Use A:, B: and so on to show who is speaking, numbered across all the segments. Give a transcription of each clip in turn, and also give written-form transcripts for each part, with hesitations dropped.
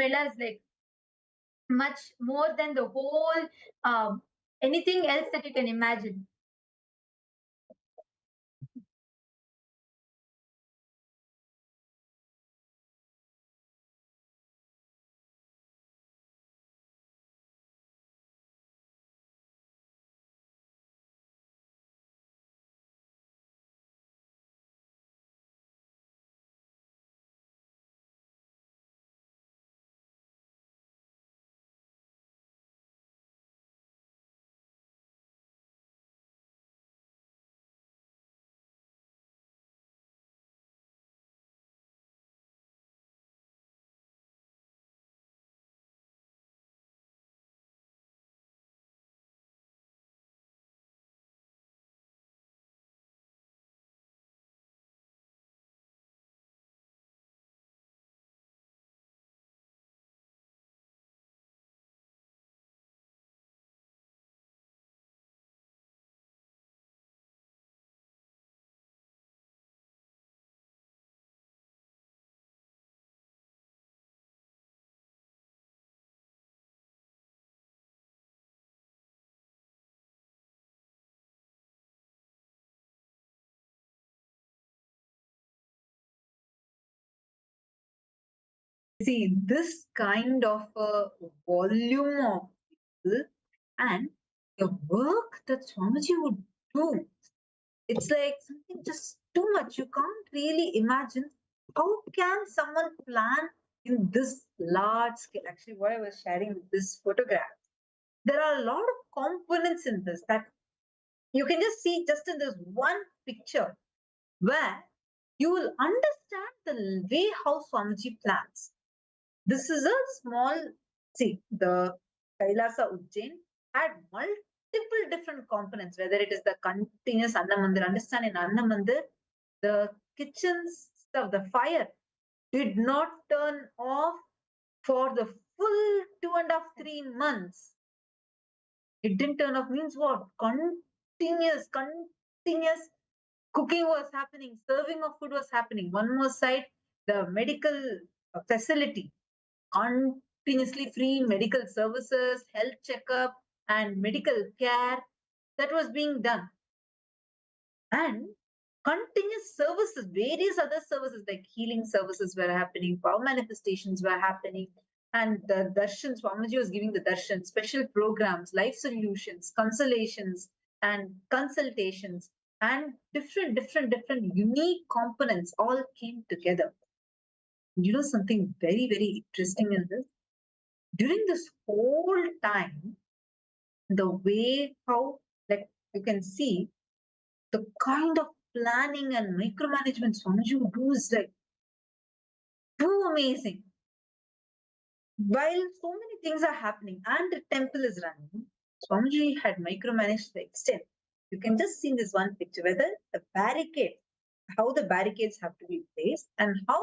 A: well as like much more than the whole anything else that you can imagine.
B: See, this kind of a volume of people and the work that Swamiji would do, it's like something just too much. You can't really imagine how can someone plan in this large scale. Actually, what I was sharing with this photograph, there are a lot of components in this that you can just see just in this one picture where you will understand the way how Swamiji plans. This is a small, see, the Kailasa Ujjain had multiple different components, whether it is the continuous Annamandir. Understand, in Annamandir, the kitchen stuff, the fire did not turn off for the full 2.5-3 months. It didn't turn off means what? Continuous cooking was happening, serving of food was happening. One more side, the medical facility, continuously free medical services, health checkup, and medical care that was being done. And continuous services, various other services like healing services were happening, power manifestations were happening, and the darshan, Swamiji was giving the darshan, special programs, life solutions, consolations, and consultations, and different unique components all came together. You know something very, very interesting in this? During this whole time, the way how, like, you can see the kind of planning and micromanagement Swamiji would do is like too amazing. While so many things are happening and the temple is running, Swamiji had micromanaged the extent. You can just see in this one picture whether the barricade, how the barricades have to be placed and how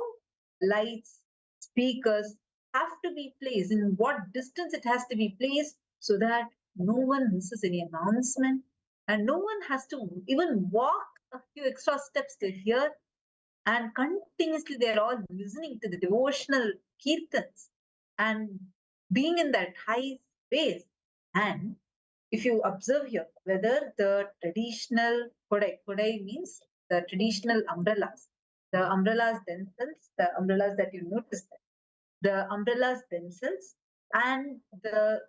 B: lights, speakers have to be placed, in what distance it has to be placed so that no one misses any announcement and no one has to even walk a few extra steps to hear, and continuously they're all listening to the devotional kirtans and being in that high space. And if you observe here, whether the traditional kodai means the traditional umbrellas themselves, the umbrellas that you notice, the umbrellas themselves, and the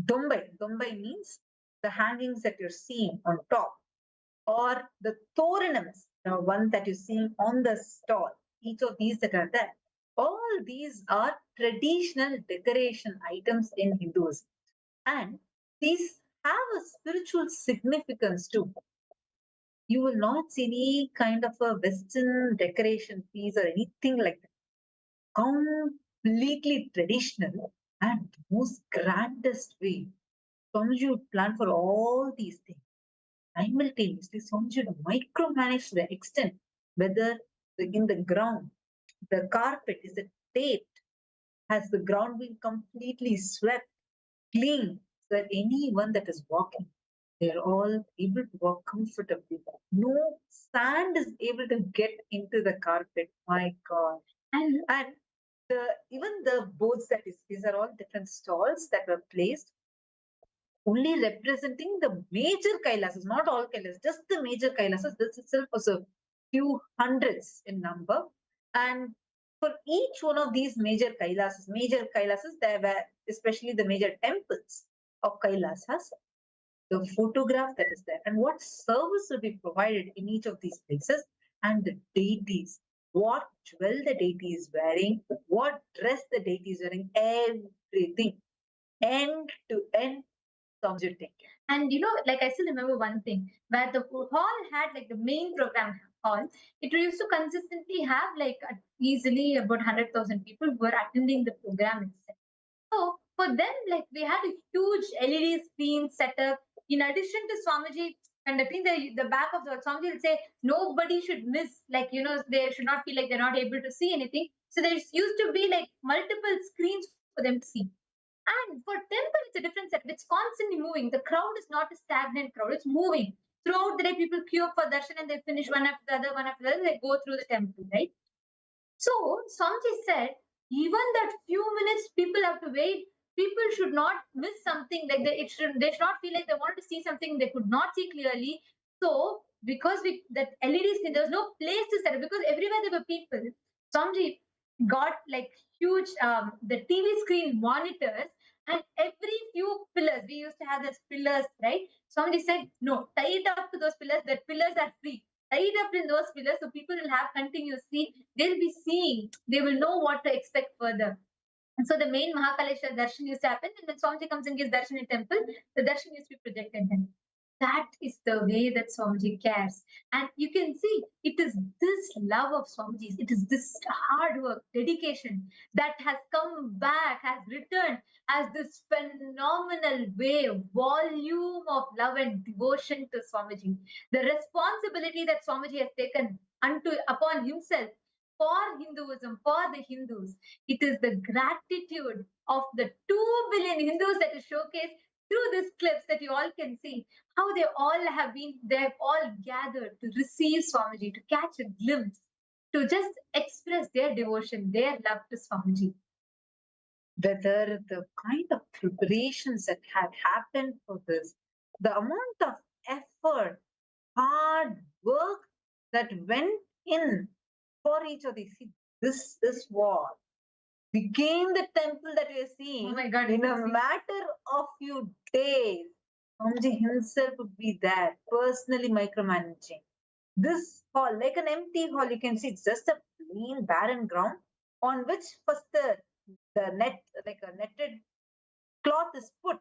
B: dombai means the hangings that you're seeing on top, or the toranams, the one that you're seeing on the stall, each of these that are there, all these are traditional decoration items in Hinduism. And these have a spiritual significance too. You will not see any kind of a Western decoration piece or anything like that. Completely traditional and most grandest way. Swamiji would plan for all these things. Simultaneously, Swamiji would micromanage to the extent whether in the ground, the carpet is it taped, has the ground been completely swept, clean, so that anyone that is walking, they're all able to walk comfortably. No sand is able to get into the carpet. My God. And even the boards that is, these are all different stalls that were placed, only representing the major Kailasas, not all Kailasas, just the major Kailasas. This itself was a few hundreds in number. And for each one of these major Kailasas, there were especially the major temples of Kailasas, the photograph that is there, and what service will be provided in each of these places, and the deities, what jewel the deity is wearing, what dress the deity is wearing, everything, end to end, subjecting.
A: And like I still remember one thing where the hall had like the main program hall. It used to consistently have like easily about 100,000 people who were attending the program itself. So for them, like we had a huge LED screen set up. In addition to Swamiji conducting the back of the Swamiji will say nobody should miss, like they should not feel like they're not able to see anything. So there used to be like multiple screens for them to see. And for temple, it's a different set. It's constantly moving. The crowd is not a stagnant crowd. It's moving. Throughout the day, people queue up for darshan and they finish one after the other, one after the other. They go through the temple, right? So Swamiji said, even that few minutes people have to wait, people should not miss something. Like they should not feel like they wanted to see something they could not see clearly. So because that LED screen, there was no place to set it because everywhere there were people. Swamiji got like huge the TV screen monitors and every few pillars. We used to have those pillars, right? Swamiji said, no, tie it up to those pillars. That pillars are free. Tie it up in those pillars so people will have continuously, they'll be seeing, they will know what to expect further. And so the main Mahakaleshwar darshan used to happen, and when Swamiji comes and gives darshan in temple, the darshan used to be projected then. That is the way that Swamiji cares. And you can see it is this love of Swamiji's, it is this hard work, dedication that has come back, has returned as this phenomenal wave, volume of love and devotion to Swamiji. The responsibility that Swamiji has taken upon himself for Hinduism, for the Hindus. It is the gratitude of the 2 billion Hindus that is showcased through these clips that you all can see. How they have all gathered to receive Swamiji, to catch a glimpse, to just express their devotion, their love to Swamiji.
B: Whether the kind of preparations that had happened for this, the amount of effort, hard work that went in for each of these. See, this wall became the temple that we are seeing.
A: Oh my God,
B: in a matter of few days. Swamiji himself would be there, personally micromanaging. This hall, like an empty hall, you can see it's just a plain barren ground on which first the net, like a netted cloth is put,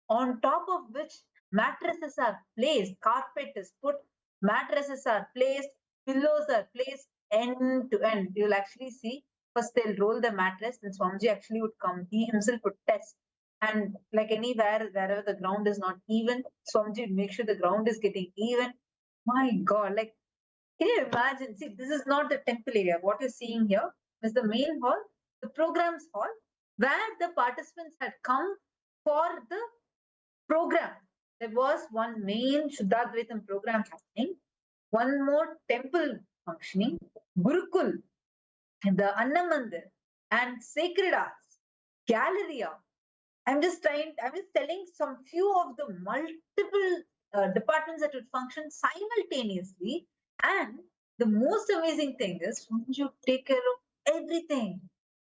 B: on top of which mattresses are placed, carpet is put, mattresses are placed, pillows are placed end to end. You'll actually see first they'll roll the mattress, then Swamiji actually would come. He himself would test. And like anywhere, wherever the ground is not even, Swamiji would make sure the ground is getting even. My God, like, can you imagine? See, this is not the temple area. What you're seeing here is the main hall, the programs hall, where the participants had come for the program. There was one main Shuddhadvaitam program happening, one more temple functioning, Gurukul, the Annamandir, and Sacred Arts, Galleria. I'm just telling some few of the multiple departments that would function simultaneously. And the most amazing thing is, you take care of everything.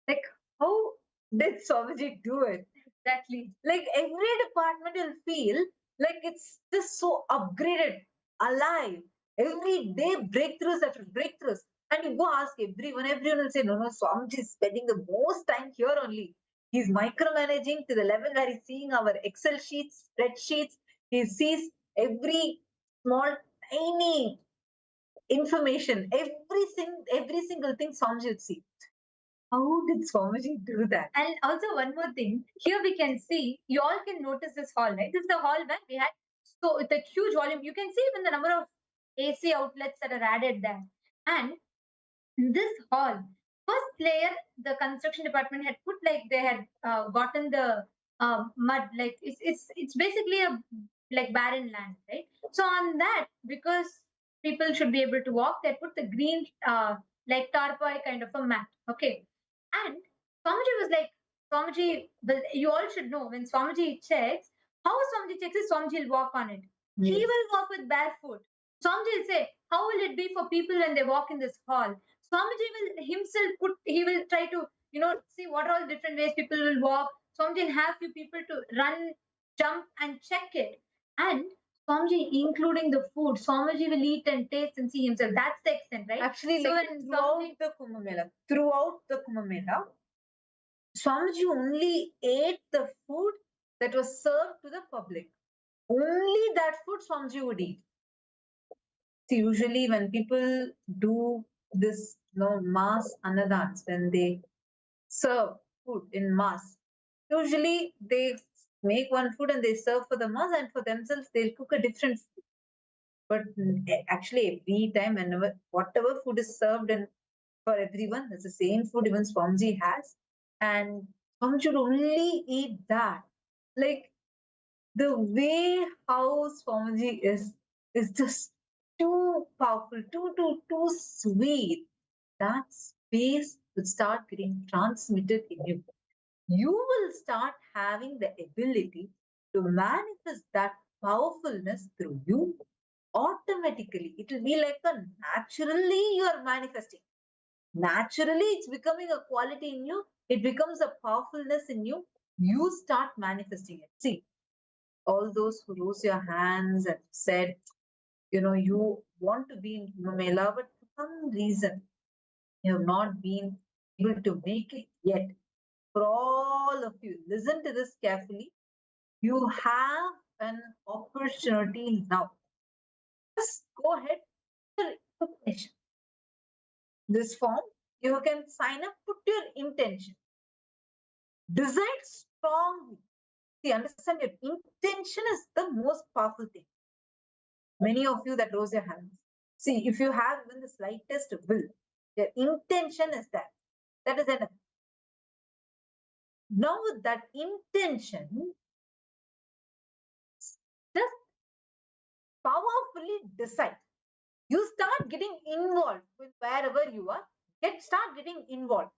B: Like, how did Swamiji do it?
A: Exactly.
B: Like, every department will feel like it's just so upgraded, alive. Every day, breakthroughs after breakthroughs. And you go ask everyone will say, no, Swamiji is spending the most time here only. He's micromanaging to the level where he's seeing our Excel sheets, spreadsheets. He sees every small, tiny information, every single thing Swamiji would see. How did Swamiji do that?
A: And also one more thing, here we can see, you all can notice this hall, right? This is the hall where we had so the huge volume. You can see even the number of AC outlets that are added there. And this hall, first layer, the construction department had put like they had gotten the mud, like it's basically a like barren land, right? So on that, because people should be able to walk, they put the green like tarpaulin kind of a mat. Okay. And Swamiji was like, Swamiji, well, you all should know when Swamiji checks, how Swamiji checks is Swamiji will walk on it. Yes. He will walk with barefoot. Swamiji will say, how will it be for people when they walk in this hall? Swamiji will himself he will try to, see what are all different ways people will walk. Swamiji will have few people to run, jump, and check it. And Swamiji, including the food, Swamiji will eat and taste and see himself. That's the extent, right?
B: Actually, so like throughout the Kumbh Mela, Swamiji only ate the food that was served to the public. Only that food Swamiji would eat. See, usually when people do this, mass annadans, when they serve food in mass, usually they make one food and they serve for the mass, and for themselves they'll cook a different food. But actually, every time, whenever whatever food is served and for everyone, it's the same food even Swamiji has, and Swamiji should only eat that. Like the way how Swamiji is just too powerful, too sweet. That space will start getting transmitted in you. You will start having the ability to manifest that powerfulness through you automatically. It will be like a naturally you are manifesting. Naturally, it's becoming a quality in you. It becomes a powerfulness in you. You start manifesting it. See, all those who rose your hands and said, you want to be in Kumbh Mela, but for some reason you have not been able to make it yet. For all of you, listen to this carefully. You have an opportunity now. Just go ahead, information. This form, you can sign up, put your intention. Decide strongly. See, understand your intention is the most powerful thing. Many of you that rose your hands. See, if you have even the slightest will, your intention is that. That is enough. Now with that intention, just powerfully decide. You start getting involved with wherever you are. Start getting involved.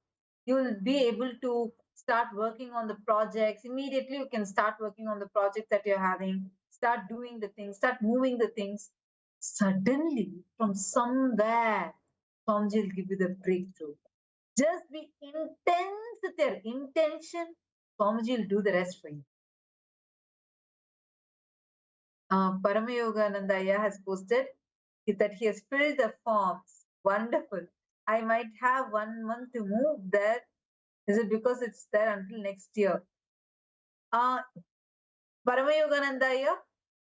B: You will be able to start working on the projects. Immediately you can start working on the projects that you're having. Start doing the things. Start moving the things. Suddenly, from somewhere, Swamiji will give you the breakthrough. Just be intense with your intention. Swamiji will do the rest for you. Paramayoganandaya has posted that he has filled the forms. Wonderful. I might have 1 month to move there. Is it because it's there until next year? Paramayoganandaya,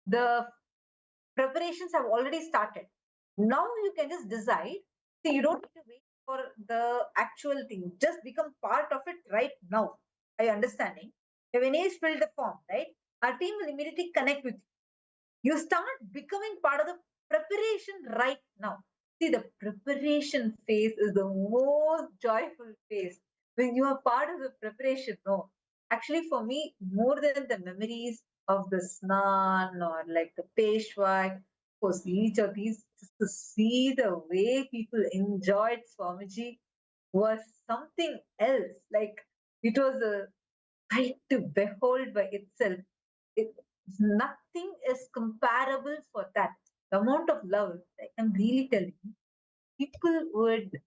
B: the preparations have already started. Now you can just decide. See, you don't need to wait for the actual thing. Just become part of it right now. Are you understanding? When he filled the form, right? Our team will immediately connect with you. You start becoming part of the preparation right now. See, the preparation phase is the most joyful phase. When you are part of the preparation, no. Actually, for me, more than the memories of the snan or like the peshwa, of course, each of these, just to see the way people enjoyed Swamiji was something else. Like it was a sight to behold by itself. It, nothing is comparable for that. The amount of love, like I'm really telling you, people would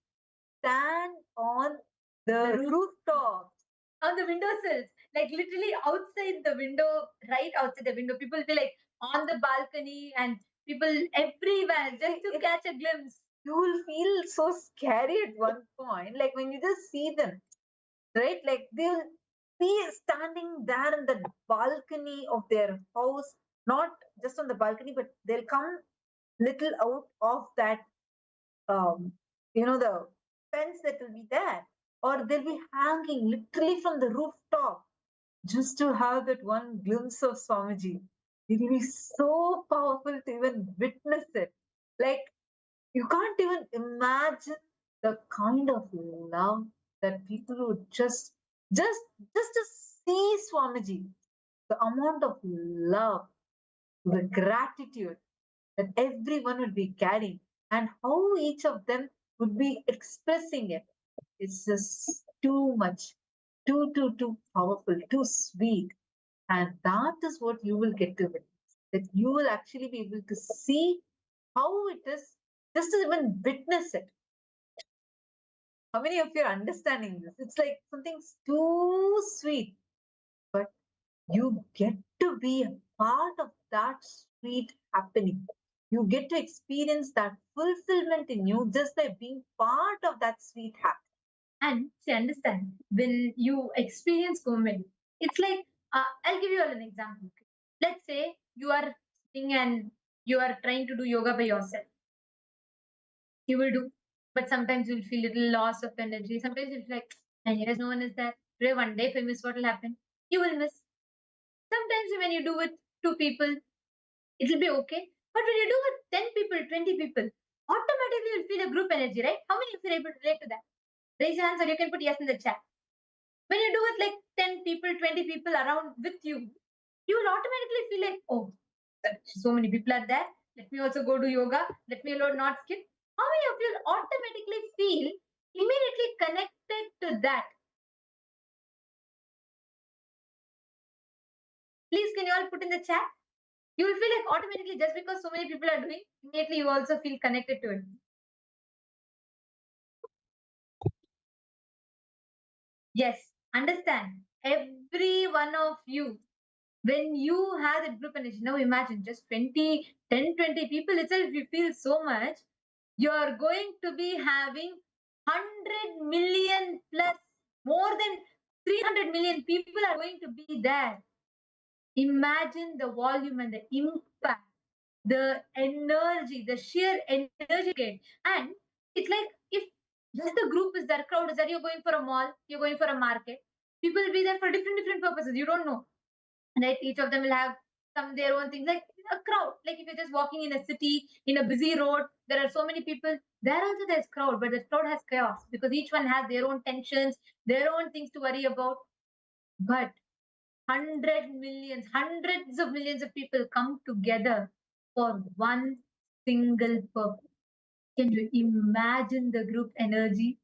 B: stand on the rooftop,
A: on the windowsills, like literally outside the window, right outside the window. People will be like on the balcony and people everywhere just to catch a glimpse.
B: You will feel so scary at one point, like when you just see them, right? Like they'll be standing there in the balcony of their house, not just on the balcony, but they'll come little out of that, the fence that will be there, or they'll be hanging literally from the rooftop just to have that one glimpse of Swamiji. It will be so powerful to even witness it. Like you can't even imagine the kind of love that people would just to see Swamiji, the amount of love, the gratitude that everyone would be carrying, and how each of them would be expressing it. It's just too much, too powerful, too sweet. And that is what you will get to witness. That you will actually be able to see how it is, just to even witness it. How many of you are understanding this? It's like something too sweet, but you get to be a part of that sweet happening. You get to experience that fulfillment in you just by being part of that sweet happening.
A: And see, understand, when you experience movement, it's like, I'll give you all an example. Let's say you are sitting and you are trying to do yoga by yourself. You will do, but sometimes you'll feel little loss of energy. Sometimes you'll feel like, and here is no one is there. Today, one day, if I miss, what will happen? You will miss. Sometimes when you do with two people, it will be okay. But when you do with 10 people, 20 people, automatically you'll feel a group energy, right? How many of you are able to relate to that? Raise your hands or you can put yes in the chat. When you do it like 10 people, 20 people around with you, you will automatically feel like, oh, so many people are there. Let me also go do yoga. Let me alone not skip. How many of you will automatically feel immediately connected to that? Please, can you all put in the chat? You will feel like automatically, just because so many people are doing, immediately you also feel connected to it. Yes, understand. Every one of you, when you have that group energy, now imagine just 20, 10, 20 people itself, you feel so much, you're going to be having 100 million plus, more than 300 million people are going to be there. Imagine the volume and the impact, the energy, the sheer energy. And it's like, if just the group is there, crowd is there, you're going for a mall, you're going for a market, people will be there for different purposes. You don't know, right? Each of them will have some their own things, like a crowd. Like if you're just walking in a city, in a busy road, there are so many people. There also there's crowd, but the crowd has chaos because each one has their own tensions, their own things to worry about. But hundreds of millions of people come together for one single purpose. Can you imagine the group energy?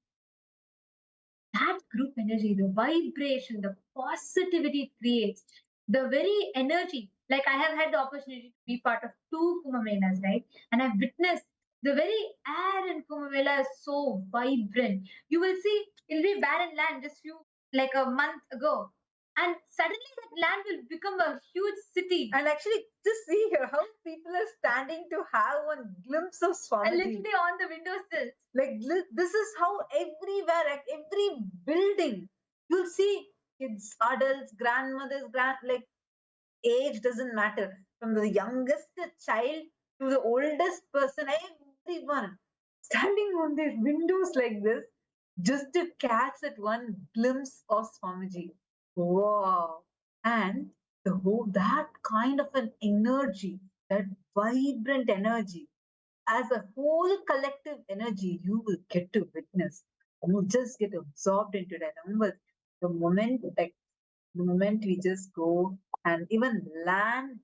A: That group energy, the vibration, the positivity it creates, the very energy. Like I have had the opportunity to be part of two Kumbh Melas, right? And I've witnessed the very air in Kumbh Mela is so vibrant. You will see it'll be barren land just few like a month ago. And suddenly that land will become a huge city.
B: And actually, just see here how people are standing to have one glimpse of
A: And
B: Swamiji.
A: literally on the windowsills.
B: Like this is how everywhere, like every building, you'll see kids, adults, grandmothers, like age doesn't matter. From the youngest child to the oldest person, everyone standing on their windows like this just to catch that one glimpse of Swamiji. Wow. And the whole that kind of an energy, that vibrant energy, as a whole collective energy, you will get to witness. You just get absorbed into that. Remember, the moment, like the moment we just go and even land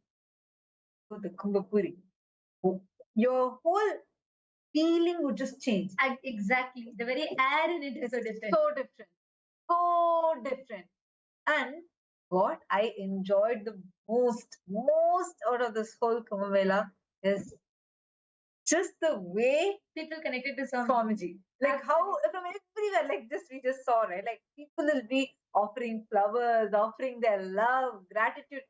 B: to the Kumbhapuri, your whole feeling would just change.
A: And exactly. The very air in it is so different.
B: So different. So different. And what I enjoyed the most out of this whole Kumbh Mela is just the way
A: People connected to
B: Swamiji. Like how from everywhere, like just we just saw, right? Like people will be offering flowers, offering their love, gratitude.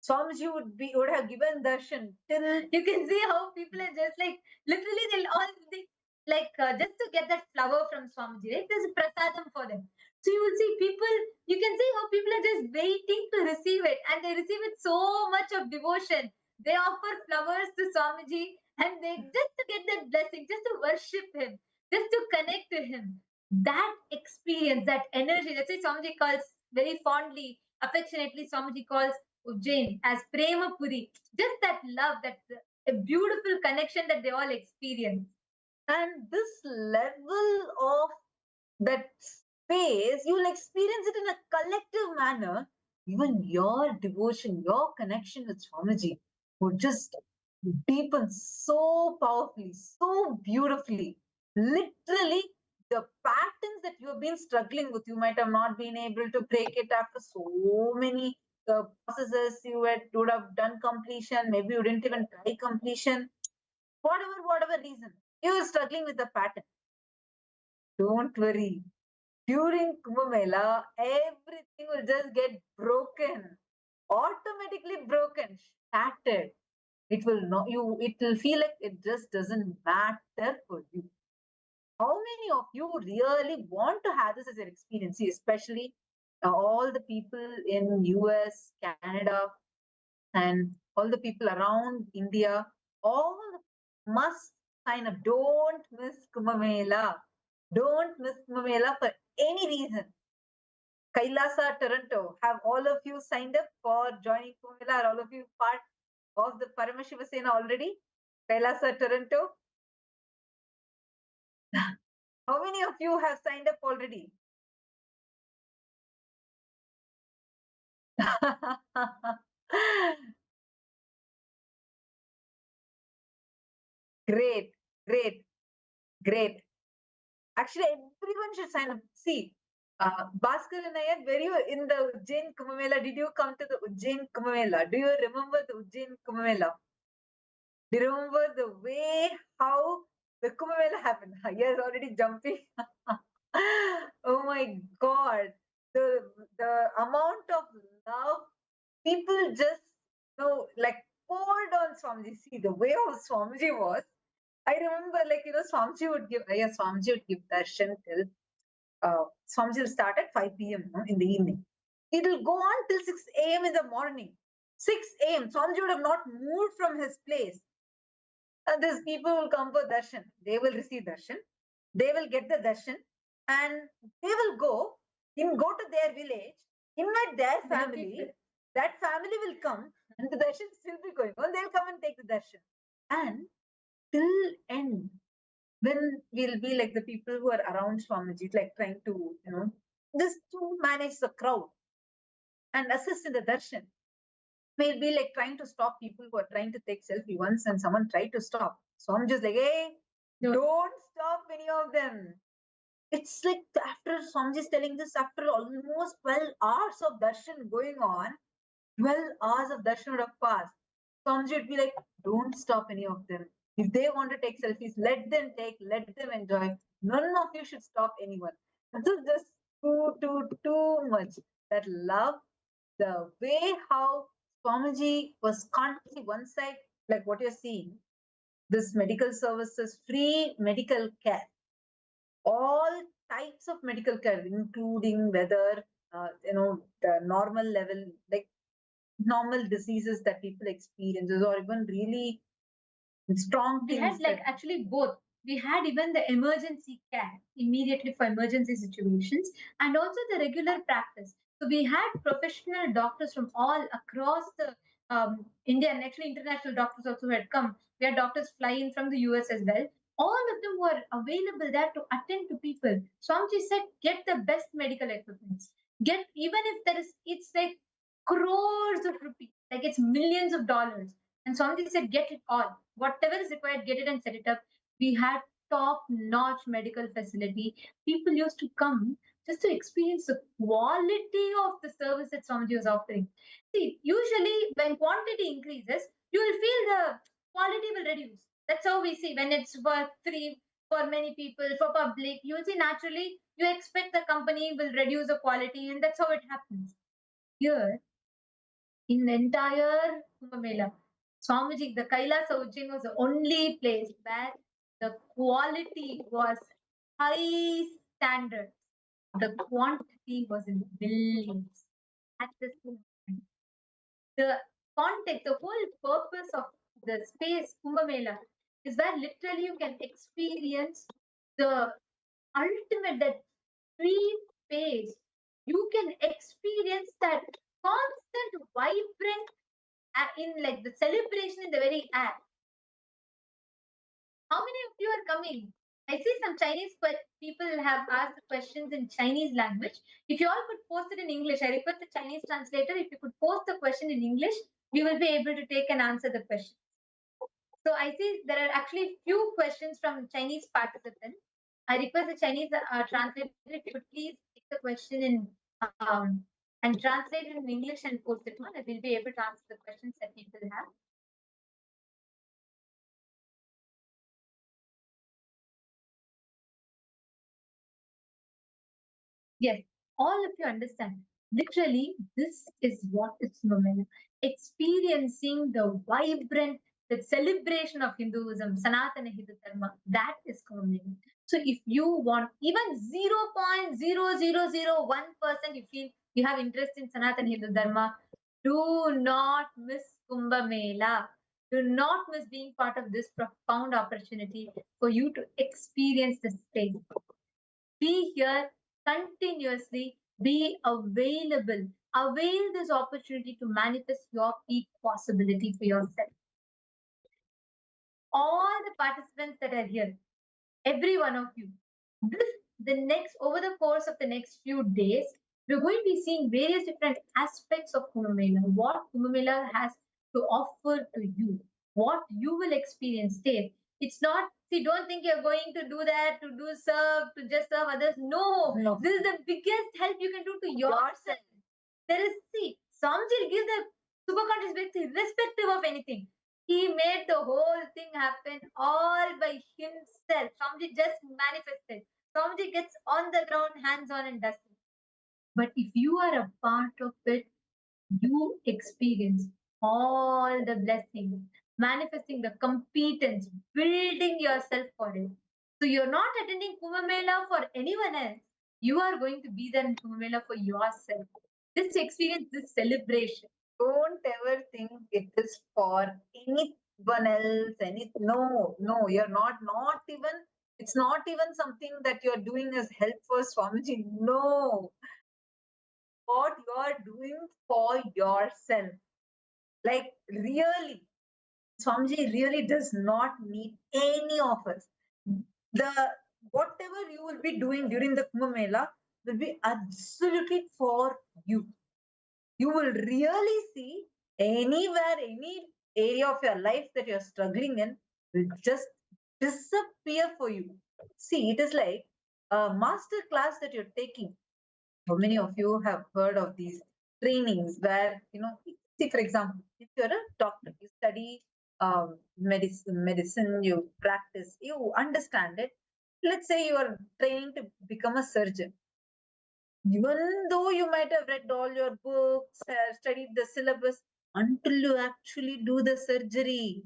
B: Swamiji would have given darshan till
A: you can see how people are just like literally they'll all be like just to get that flower from Swamiji, right? There's a prasadam for them. So you will see people, you can see how people are just waiting to receive it, and they receive it so much of devotion. They offer flowers to Swamiji and they just to get that blessing, just to worship him, just to connect to him. That experience, that energy, that's why Swamiji calls very fondly, affectionately, Swamiji calls Ujjain as Prema Puri. Just that love, that a beautiful connection that they all experience.
B: and this level of that space, you'll experience it in a collective manner. Even your devotion, your connection with Swamiji would just deepen so powerfully, so beautifully. Literally, the patterns that you have been struggling with, you might have not been able to break it after so many processes would have done completion. Maybe you didn't even try completion. Whatever reason, you are struggling with the pattern. Don't worry. During Kumbh Mela, everything will just get broken, automatically broken, shattered. It will not you. It will feel like it just doesn't matter for you. How many of you really want to have this as an experience? See, especially all the people in US, Canada, and all the people around India, all must sign up. Don't miss Kumbh Mela. Don't miss Kumbh Mela for any reason. Kailasa, Toronto, have all of you signed up for joining Kumbh Mela? Are all of you part of the Paramashiva Sena already? Kailasa, Toronto. How many of you have signed up already? Great, great, great. Actually, everyone should sign up. See, Bhaskar and I are very in the Ujjain Kumbh Mela. Did you come to the Ujjain Kumbh Mela? Do you remember the Ujjain Kumbh Mela? Do you remember the way how the Kumbh Mela happened? He is already jumping. Oh my God. The amount of love people just like poured on Swamiji. See, the way how Swamiji was. I remember, Swamiji would give, Swamiji would give darshan till Swamiji will start at 5 p.m. In the evening. It will go on till 6 a.m. in the morning. 6 a.m. Swamiji would have not moved from his place. And these people will come for darshan. They will receive darshan. They will get the darshan. And they will go to their village, invite their family. That family will come and the darshan will still be going on. They'll come and take the darshan. And till end, when we'll be like the people who are around Swamiji, like trying to, just to manage the crowd and assist in the darshan. We'll be like trying to stop people who are trying to take selfie once and someone tried to stop. So I'm just like, hey, don't stop any of them. It's like after Swamiji's telling this, after almost 12 hours of darshan going on, 12 hours of darshan would have passed. Swamiji would be like, don't stop any of them. If they want to take selfies, let them take, let them enjoy. None of you should stop anyone. This is just too much. That love, the way how Swamiji was constantly one side, like what you're seeing, this medical services, free medical care, all types of medical care, including whether, the normal level, like normal diseases that people experiences or even really strong
A: We
B: things.
A: had like actually both. We had even the emergency care immediately for emergency situations and also the regular practice. So we had professional doctors from all across the India and actually international doctors also had come. We had doctors fly in from the US as well. All of them were available there to attend to people. Swamiji said, get the best medical equipment. Get, even if there is, it's like crores of rupees, like it's millions of dollars. And Swamiji said, get it all. Whatever is required, get it and set it up. We had top-notch medical facility. People used to come just to experience the quality of the service that Swamiji was offering. See, usually when quantity increases, you will feel the quality will reduce. That's how we see when it's for free, for many people, for public. You will see naturally, you expect the company will reduce the quality, and that's how it happens. Here, in the entire Kumbh Mela, Swamiji, the Kailasa Ujjain was the only place where the quality was high standard. The quantity was in millions. At the same time, the context, the whole purpose of the space Kumbh Mela is where literally you can experience the ultimate, that free space. You can experience that constant, vibrant, in like the celebration in the very act. How many of you are coming? I see some Chinese people have asked questions in Chinese language. If you all could post it in English, I request the Chinese translator. If you could post the question in English, we will be able to take and answer the question. So I see there are actually few questions from Chinese participants. I request the Chinese translator if you could please take the question in and translate it in English and post it on. I will be able to answer the questions that people have. Yes, all of you understand. Literally, this is what is Nomena. Experiencing the vibrant, the celebration of Hinduism, Sanatana Hindu Dharma, that is Nomena. So if you want even 0.0001%, you feel you have interest in Sanatana Hindu Dharma, do not miss Kumbh Mela. Do not miss being part of this profound opportunity for you to experience the space. Be here continuously, be available. Avail this opportunity to manifest your peak possibility for yourself. All the participants that are here, every one of you, over the course of the next few days, we're going to be seeing various different aspects of Kumbh Mela, what Kumbh Mela has to offer to you, what you will experience there. It's not, see, don't think you're going to do that, to just serve others. No, this is the biggest help you can do to yourself. There is, see, Swamiji gives the superconscious bit irrespective of anything. He made the whole thing happen all by himself. Swamiji just manifested. Swamiji gets on the ground, hands on, and does it. But if you are a part of it, you experience all the blessings, manifesting the competence, building yourself for it. So you're not attending Kumbh Mela for anyone else. You are going to be there in Kumbh Mela for yourself. Just experience this celebration.
B: Don't ever think it is for anyone else. No, you're not even, it's not even something that you're doing as help for Swamiji. No, what you're doing for yourself. Like really, Swamiji really does not need any of us. The whatever you will be doing during the Kumbh Mela will be absolutely for you. You will really see anywhere, any area of your life that you're struggling in will just disappear for you. See, it is like a master class that you're taking. How many of you have heard of these trainings where, see, for example, if you're a doctor, you study medicine, you practice, you understand it. Let's say you are training to become a surgeon. Even though you might have read all your books, have studied the syllabus, until you actually do the surgery,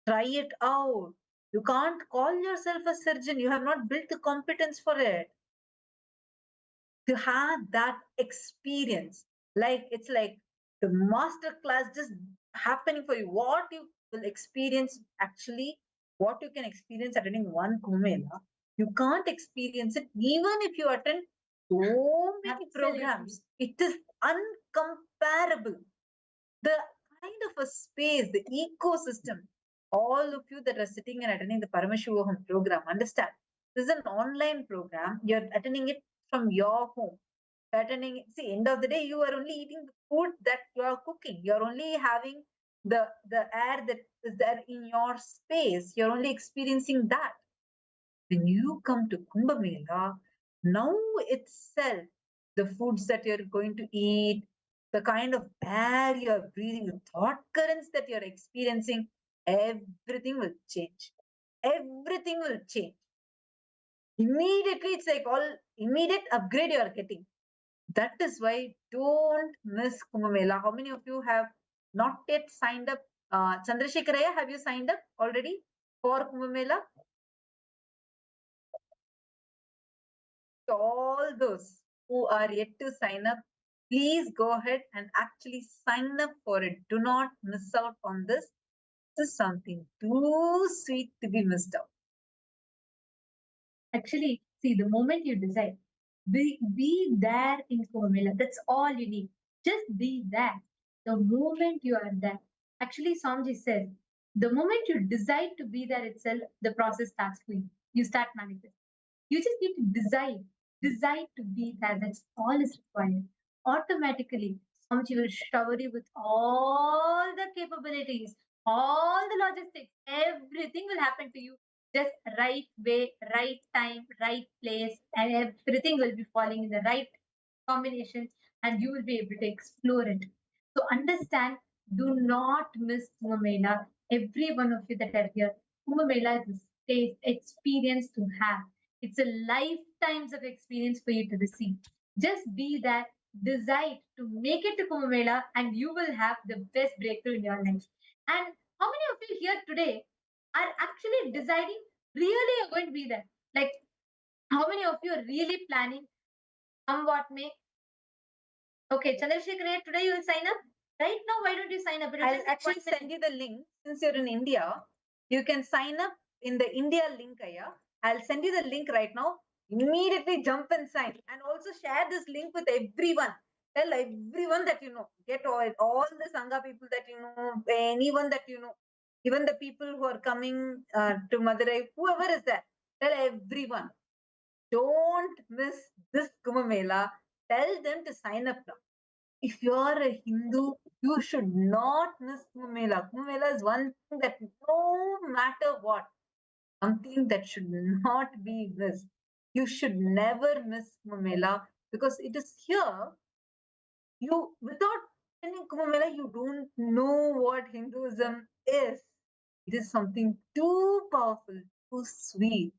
B: try it out. You can't call yourself a surgeon. You have not built the competence for it. To have that experience, like it's like the master class just happening for you. What you will experience actually, what you can experience attending one Kumbh Mela, you can't experience it even if you attend so many programs. It is uncomparable. The kind of a space, the ecosystem, all of you that are sitting and attending the Paramashivam program, understand this is an online program. You're attending it from your home. Attending it. See, end of the day, you are only eating the food that you are cooking. You're only having the air that is there in your space. You're only experiencing that. When you come to Kumbh Mela, now itself, the foods that you're going to eat, the kind of air you're breathing, the thought currents that you're experiencing, everything will change. Everything will change. Immediately, it's like all immediate upgrade you are getting. That is why don't miss Kumbh Mela. How many of you have not yet signed up? Chandrasekharaya, have you signed up already for Kumbh Mela? All those who are yet to sign up, please go ahead and actually sign up for it. Do not miss out on this. This is something too sweet to be missed out.
A: Actually, see, the moment you decide, be there in Kumbh Mela. That's all you need. Just be there. The moment you are there. Actually, Swamiji says, the moment you decide to be there itself, the process starts for you. You start manifesting. You just need to decide to be there. That's all is required. Automatically, Swamiji will shower you with all the capabilities, all the logistics, everything will happen to you Just right way, right time, right place, and everything will be falling in the right combination, and you will be able to explore it. So understand, do not miss Kumbh Mela. Every one of you that are here, Kumbh Mela is a state experience to have. It's a lifetimes of experience for you to receive. Just be that, decide to make it to Kumbh Mela, and you will have the best breakthrough in your life. And how many of you here today are actually deciding really are going to be there? Like, how many of you are really planning, come what may? Okay, Chandrasekhar, today you will sign up? Right now, why don't you sign up?
B: I'll actually send you the link. Since you're in India, you can sign up in the India link, Aya. I'll send you the link right now. Immediately jump and sign. And also share this link with everyone. Tell everyone that you know. Get all the Sangha people that you know, anyone that you know, even the people who are coming to Madurai, whoever is there. Tell everyone. Don't miss this Kumbh Mela. Tell them to sign up now. If you're a Hindu, you should not miss Kumbh Mela. Kumbh Mela is one thing that no matter what, something that should not be missed. You should never miss Kumbh Mela because it is here. You, without attending Kumbh Mela, you don't know what Hinduism is. It is something too powerful, too sweet.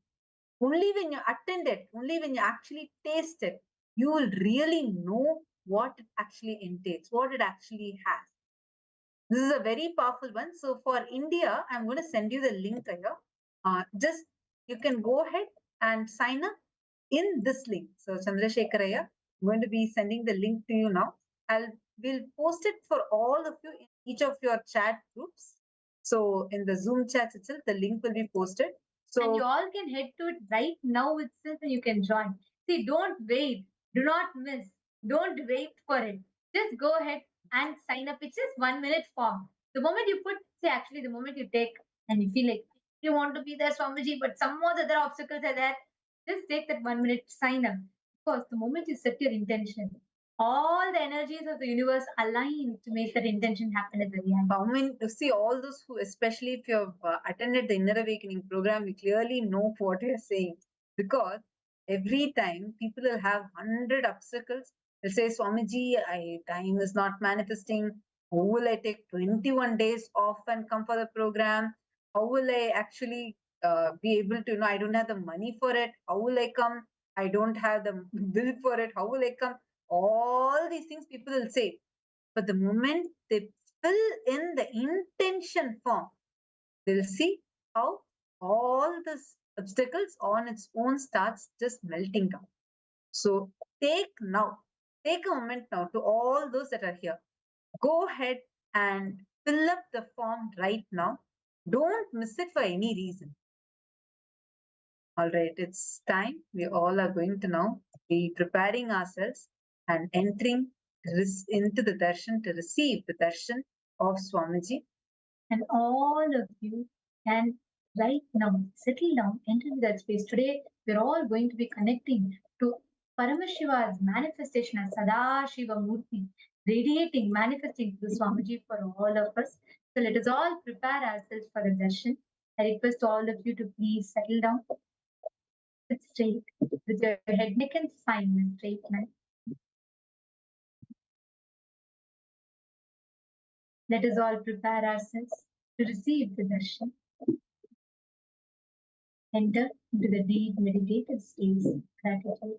B: Only when you attend it, only when you actually taste it, you will really know what it actually entails, what it actually has. This is a very powerful one. So for India, I'm going to send you the link here. Just you can go ahead and sign up in this link. So Chandrasekharaya, I'm going to be sending the link to you now. We'll post it for all of you in each of your chat groups. So in the Zoom chat itself, the link will be posted. So
A: and you all can head to it right now itself and you can join. See, don't wait. Do not miss. Don't wait for it. Just go ahead and sign up. It's just 1 minute form. The moment you put, see, actually, the moment you take and you feel like you want to be there, Swamiji, but some more other obstacles are there, just take that 1 minute sign up. Because the moment you set your intention, all the energies of the universe align to make that intention happen at the end.
B: I mean, you see, all those who, especially if you've attended the Inner Awakening program, you clearly know what you're saying. Because every time people will have 100 obstacles, they'll say, Swamiji, time is not manifesting. How will I take 21 days off and come for the program? How will I actually be able to, I don't have the money for it. How will I come? I don't have the bill for it. How will I come? All these things people will say. But the moment they fill in the intention form, they'll see how all these obstacles on its own starts just melting down. So take a moment now to all those that are here. Go ahead and fill up the form right now. Don't miss it for any reason. All right, it's time. We all are going to now be preparing ourselves and entering into the darshan to receive the darshan of Swamiji.
A: And all of you can right now settle down, enter into that space. Today, we're all going to be connecting to Paramashiva's manifestation as Sadashiva Murthy, radiating, manifesting to Swamiji for all of us. So let us all prepare ourselves for the darshan. I request all of you to please settle down. Sit straight with your head, neck, and spine in a straight line. Let us all prepare ourselves to receive the darshan. Enter into the deep meditative state of gratitude.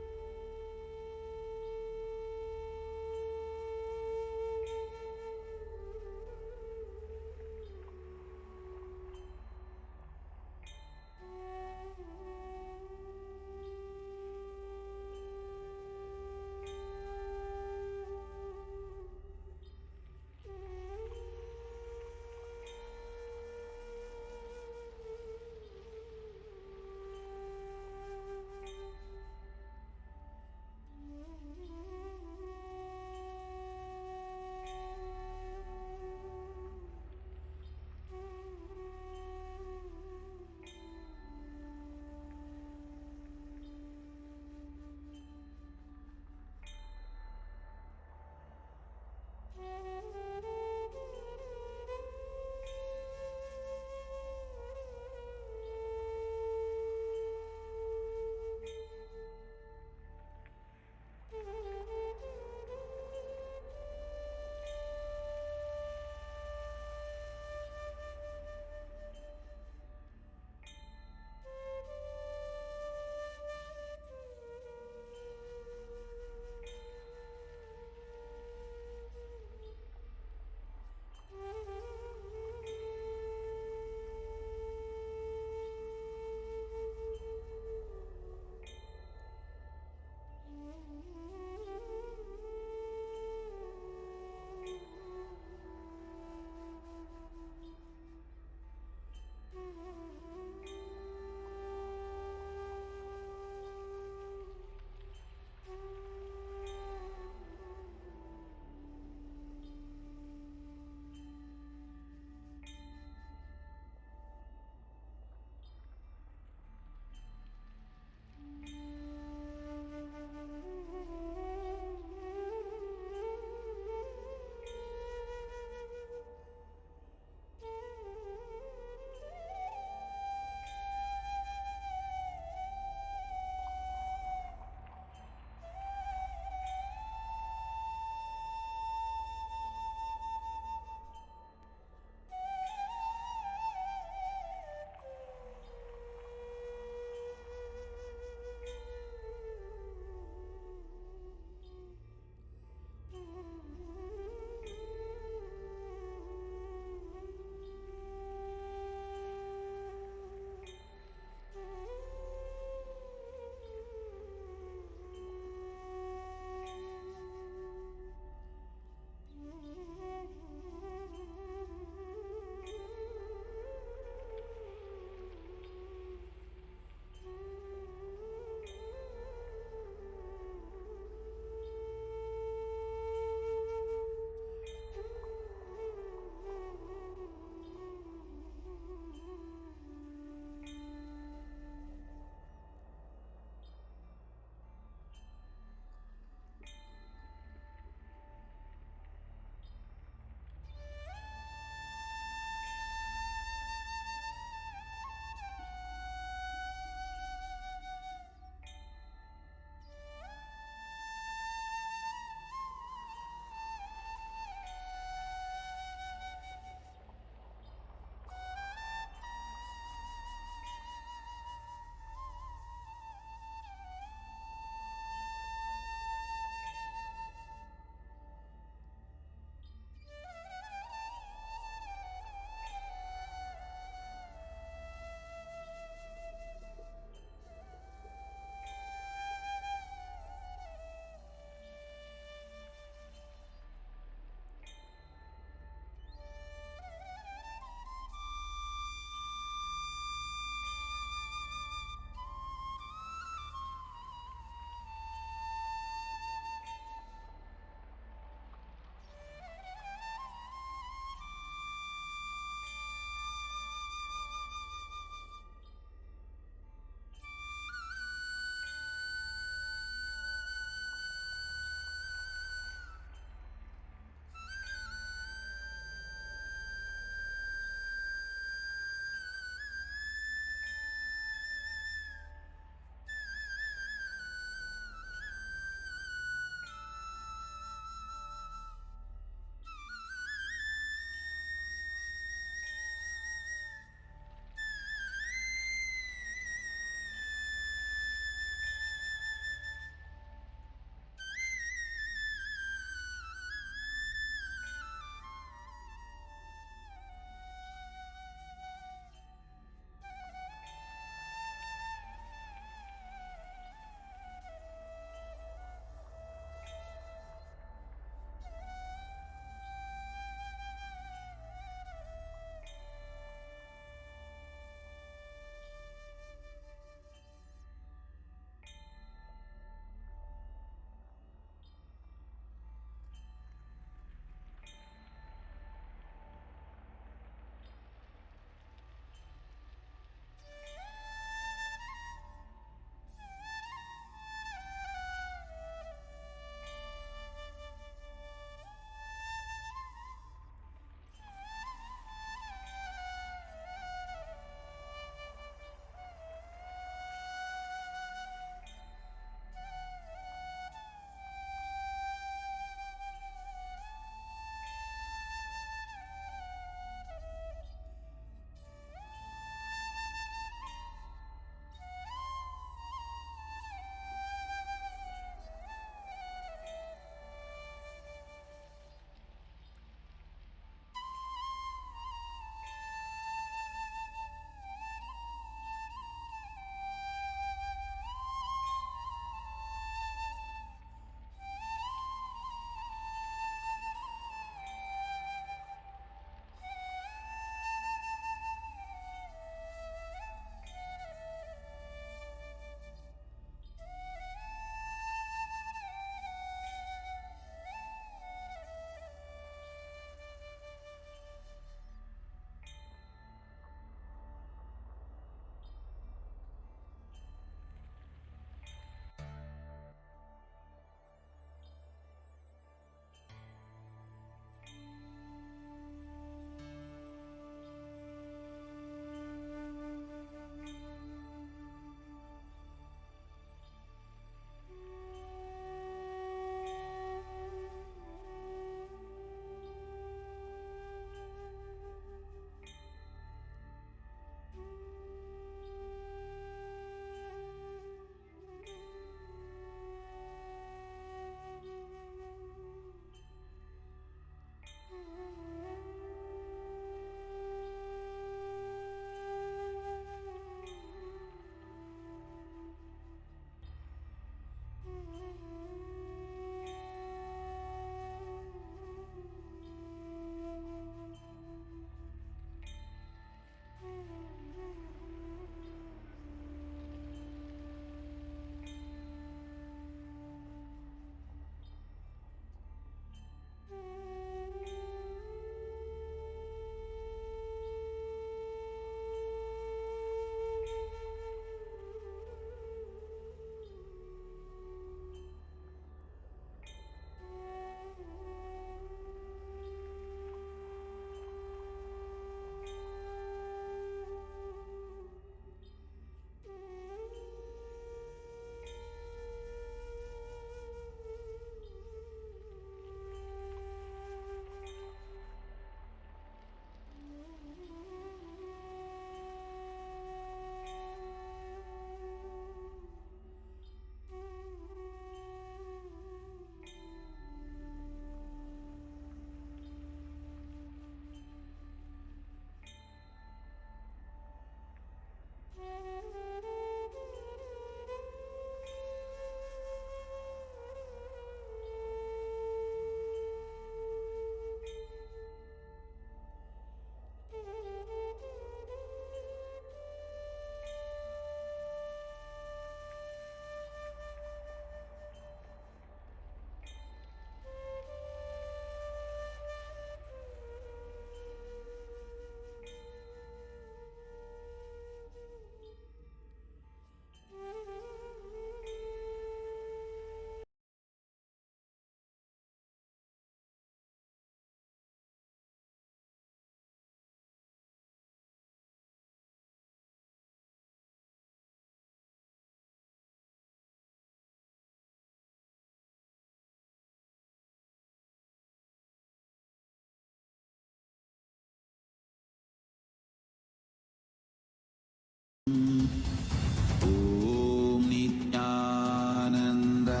C: Om Nityananda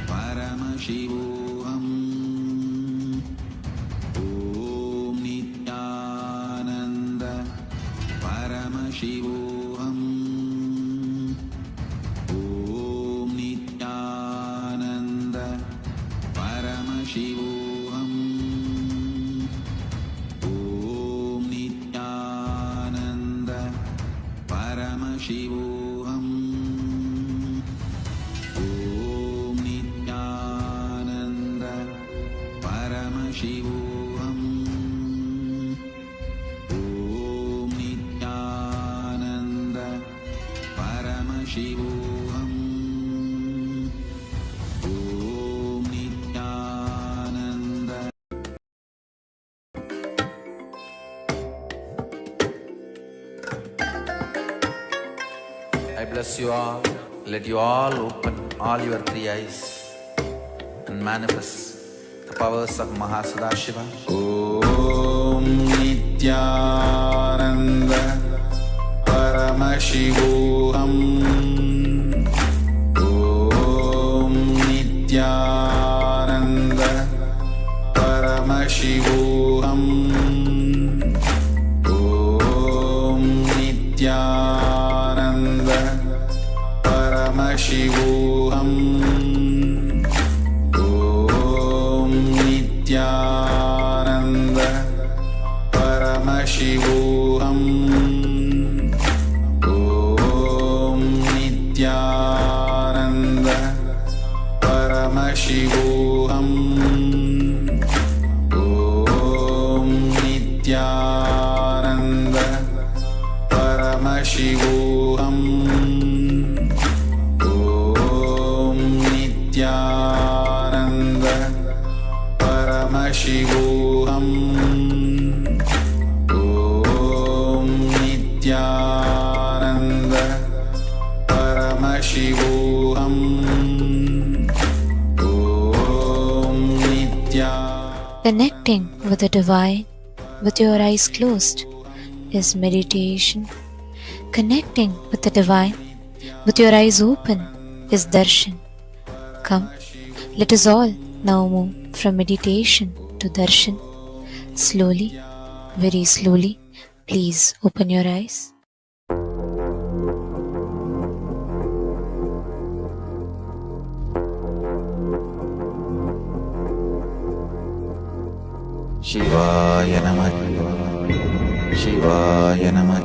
C: Paramashivam. Om Nityananda Paramashivam. Om Nityananda Paramashivam. Om Nityananda Paramashivam. Om Nityananda Paramashivam. Om Nityananda Paramashivam. Om Nityananda.
D: I bless you all. Let you all open all your three eyes and manifest the powers of Bhava Sadashiva.
C: Om Nityananda Paramashivam. Om Nityananda Paramashivam. Om Nityananda Paramashivam. Om Nityananda Paramashivam. Om Nityananda Paramashivam. Om Nityananda Paramashivam. Om Nityananda Paramashivam. Om Nityananda Paramashivam. Om Nityananda.
E: Connecting with the divine with your eyes closed is meditation. Connecting with the divine with your eyes open is darshan. Come, let us all now move from meditation to darshan. Slowly, very slowly, please open your eyes.
D: Shivaya Namah. Shivaya Namah.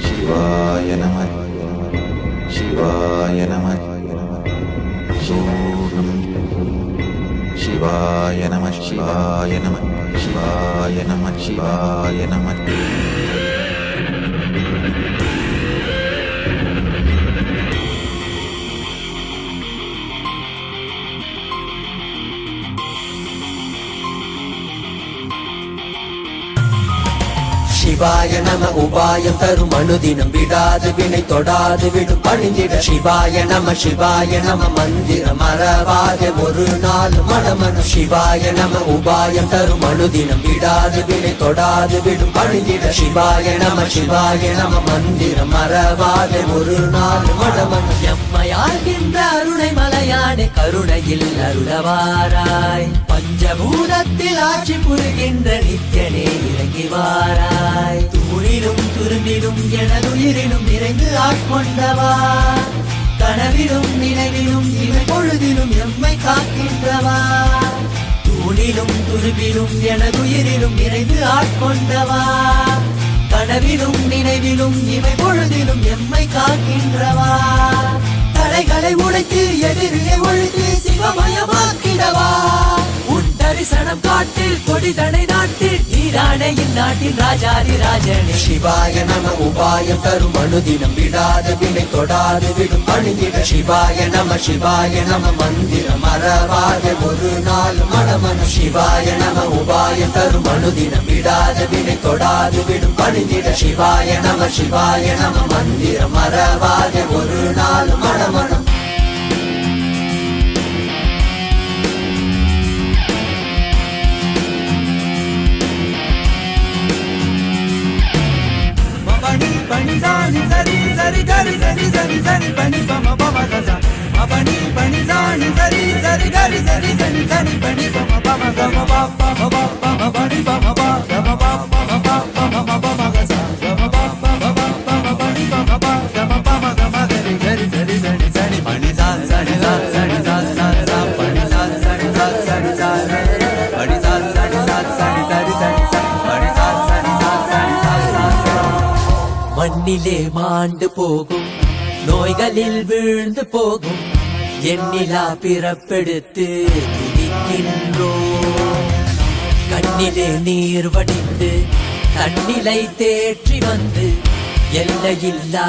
D: Shivaya Namah. Shivaya Namah. Shivaya Namah. Shivaya Namah. Shivaya Namah. Shivaya Namah.
F: சிவாய நம உபாயம் தரும் அனுதினம் விடாது வினை தொடாது விடும் பணிந்திட சிவாய நம மந்திரம் மறவாத ஒரு நாள் மனமனு சிவாய நம உபாயம் தரும் அனுதினம் விடாது வினை தொடாது விடும் பணிந்திட சிவாய நம மந்திரம் மறவாத ஒரு நாள் மனமனு எம்மையாகின்ற அருணை மலையானே கருணையில் அருளவாராய் பஞ்சபூதத்தில் ஆட்சி புரிகின்ற நித்யனே இறங்கி வாராய் தூணிலும் துரும்பிலும் எனதுயிரிலும் நிறைந்து ஆட்கொண்டவா கனவிலும் நினைவிலும் இவை பொழுதிலும் எம்மை காக்கின்றவா தூணிலும் துரும்பிலும் எனதுயிரிலும் நிறைந்து ஆட்கொண்டவா கனவிலும் நினைவிலும் இவை பொழுதிலும் எம்மை காக்கின்றவா தடைகளை உடைத்து எதிரியை ஒழித்து சிவமயமாக்கிடவா உன் தரிசனம் காட்டில் கொடிதடை நாட்டில் நீரானே இந்நாட்டின் ராஜாதி ராஜனே சிவாய நம உபாயம் தரும் அனுதினம் விடாது வினை தொடாது விடும் பணிந்திட சிவாய நம மந்திரம் மறவாத ஒரு நாள் மனமனு சிவாய நம உபாயம் தரும் அனுதினம் விடாது வினை தொடாது விடும் பணிந்திட சிவாய நம மந்திரம் மறவாத ஒரு நாள் மனமனு பணி பணிதானி
G: sani pani pama pama gaza apani pani sani sari sari gari sari sani sani pani pama pama gama papa papa pama pani pama pama gama papa papa pama pama gaza gama papa papa pama pani pama pama gama pama gama gari gari sari sani sani pani sa sani sa sani sa sa sa pani sa sani sa sani sa pani sa sani sa sani sari sani sa pani sa sani sa sani sa sa
F: மண்ணிலே மாண்டு போகும் நோய்களில் வீழ்ந்து போகும் எண்ணிலா பிறப்பெடுத்து துதிக்கின்றோம் கண்ணிலே நீர் வடித்து கண்ணிலை தேற்றி வந்து எல்லையில்லா